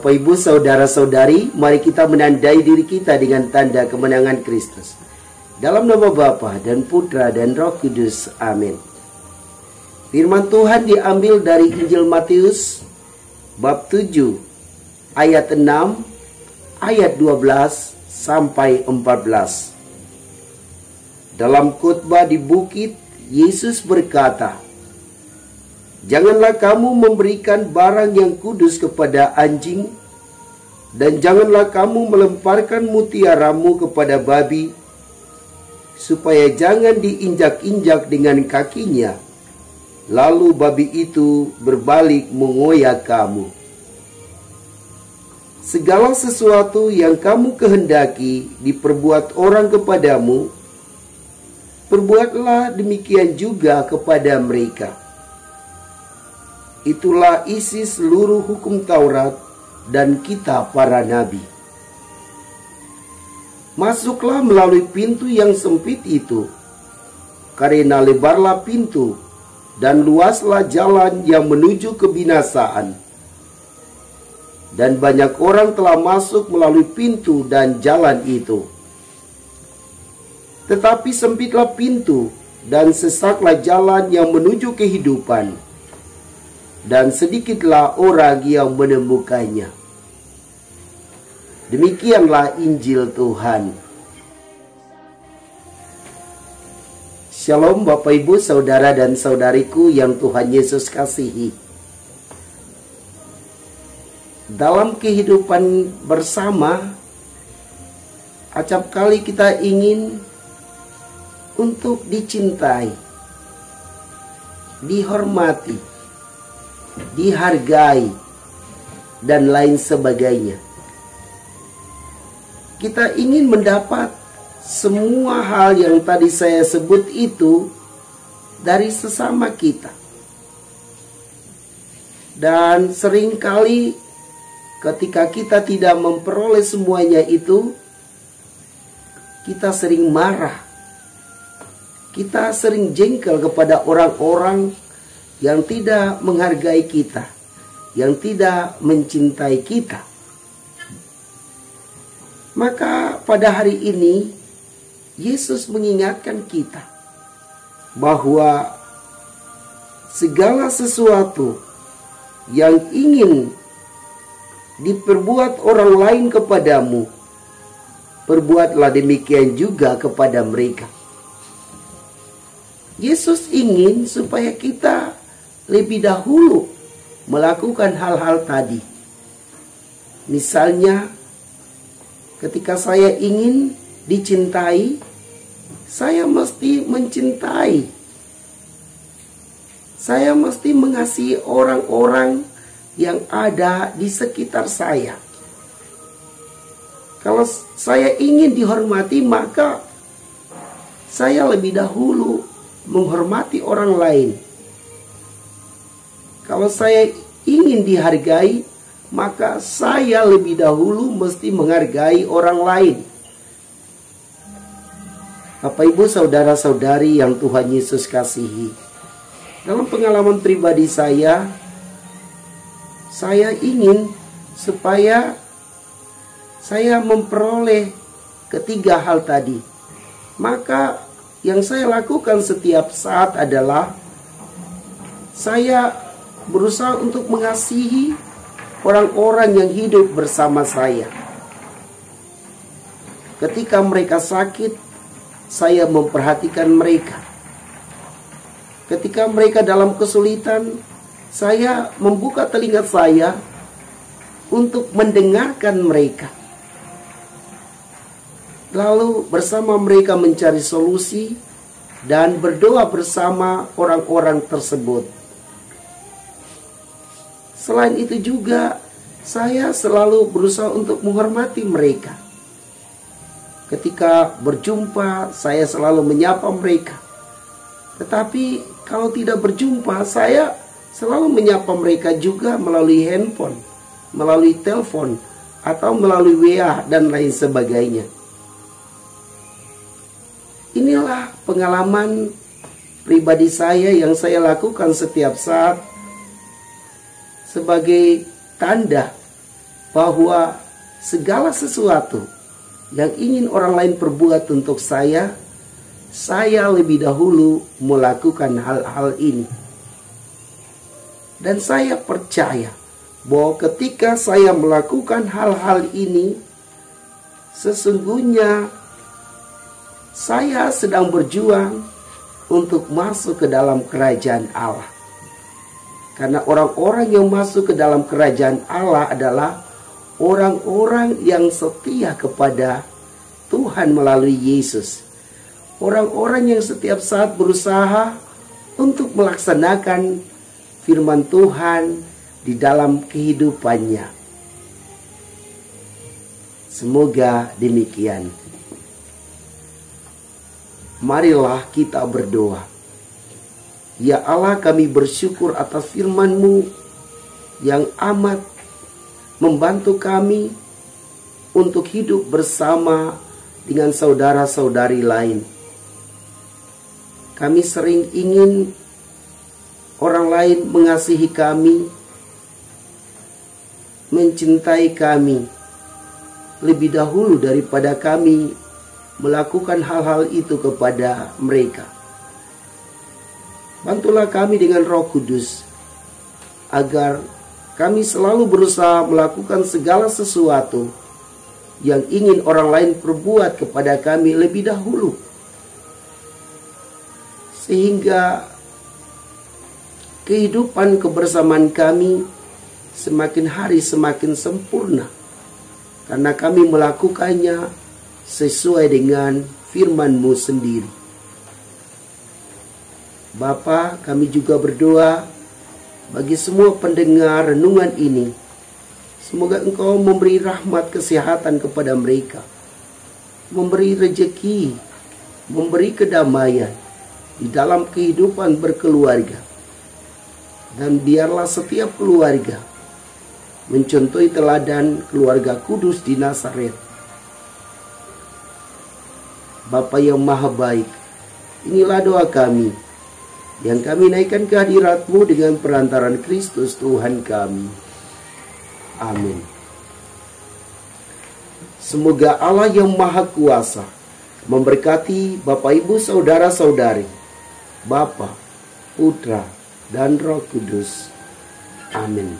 Bapak Ibu saudara-saudari, mari kita menandai diri kita dengan tanda kemenangan Kristus. Dalam nama Bapa dan Putra dan Roh Kudus. Amin. Firman Tuhan diambil dari Injil Matius bab 7 ayat 6 ayat 12 sampai 14. Dalam khotbah di bukit, Yesus berkata, "Janganlah kamu memberikan barang yang kudus kepada anjing, dan janganlah kamu melemparkan mutiaramu kepada babi, supaya jangan diinjak-injak dengan kakinya, lalu babi itu berbalik mengoyak kamu. Segala sesuatu yang kamu kehendaki diperbuat orang kepadamu, perbuatlah demikian juga kepada mereka. Itulah isi seluruh hukum Taurat dan kitab para nabi. Masuklah melalui pintu yang sempit itu, karena lebarlah pintu dan luaslah jalan yang menuju kebinasaan. Dan banyak orang telah masuk melalui pintu dan jalan itu. Tetapi sempitlah pintu dan sesaklah jalan yang menuju kehidupan, dan sedikitlah orang yang menemukannya." Demikianlah Injil Tuhan. Shalom Bapak Ibu, saudara dan saudariku yang Tuhan Yesus kasihi. Dalam kehidupan bersama, acap kali kita ingin untuk dicintai, dihormati, dihargai, dan lain sebagainya. Kita ingin mendapat semua hal yang tadi saya sebut itu dari sesama kita. Dan seringkali ketika kita tidak memperoleh semuanya itu, kita sering marah. Kita sering jengkel kepada orang-orang yang tidak menghargai kita, yang tidak mencintai kita. Maka pada hari ini, Yesus mengingatkan kita bahwa segala sesuatu yang ingin diperbuat orang lain kepadamu, perbuatlah demikian juga kepada mereka. Yesus ingin supaya kita lebih dahulu melakukan hal-hal tadi. Misalnya, ketika saya ingin dicintai, saya mesti mencintai. Saya mesti mengasihi orang-orang yang ada di sekitar saya. Kalau saya ingin dihormati, maka saya lebih dahulu menghormati orang lain. Kalau saya ingin dihargai, maka saya lebih dahulu mesti menghargai orang lain. Bapak Ibu saudara-saudari yang Tuhan Yesus kasihi, dalam pengalaman pribadi saya ingin supaya saya memperoleh ketiga hal tadi. Maka yang saya lakukan setiap saat adalah saya berusaha untuk mengasihi orang-orang yang hidup bersama saya. Ketika mereka sakit, saya memperhatikan mereka. Ketika mereka dalam kesulitan, saya membuka telinga saya untuk mendengarkan mereka. Lalu bersama mereka mencari solusi dan berdoa bersama orang-orang tersebut. Selain itu juga, saya selalu berusaha untuk menghormati mereka. Ketika berjumpa, saya selalu menyapa mereka. Tetapi kalau tidak berjumpa, saya selalu menyapa mereka juga melalui handphone, melalui telepon, atau melalui WA dan lain sebagainya. Inilah pengalaman pribadi saya yang saya lakukan setiap saat sebagai tanda bahwa segala sesuatu yang ingin orang lain perbuat untuk saya lebih dahulu melakukan hal-hal ini. Dan saya percaya bahwa ketika saya melakukan hal-hal ini, sesungguhnya saya sedang berjuang untuk masuk ke dalam kerajaan Allah. Karena orang-orang yang masuk ke dalam kerajaan Allah adalah orang-orang yang setia kepada Tuhan melalui Yesus. Orang-orang yang setiap saat berusaha untuk melaksanakan firman Tuhan di dalam kehidupannya. Semoga demikian. Marilah kita berdoa. Ya Allah, kami bersyukur atas firman-Mu yang amat membantu kami untuk hidup bersama dengan saudara-saudari lain. Kami sering ingin orang lain mengasihi kami, mencintai kami lebih dahulu daripada kami melakukan hal-hal itu kepada mereka. Bantulah kami dengan Roh Kudus agar kami selalu berusaha melakukan segala sesuatu yang ingin orang lain perbuat kepada kami lebih dahulu, sehingga kehidupan kebersamaan kami semakin hari semakin sempurna karena kami melakukannya sesuai dengan firman-Mu sendiri. Bapa, kami juga berdoa bagi semua pendengar renungan ini. Semoga Engkau memberi rahmat kesehatan kepada mereka, memberi rejeki, memberi kedamaian di dalam kehidupan berkeluarga. Dan biarlah setiap keluarga mencontohi teladan keluarga kudus di Nazaret. Bapa yang Maha Baik, inilah doa kami yang kami naikkan ke hadirat-Mu dengan perantaran Kristus Tuhan kami. Amin. Semoga Allah yang Maha Kuasa memberkati Bapak Ibu Saudara-saudari, Bapa, Putra, dan Roh Kudus. Amin.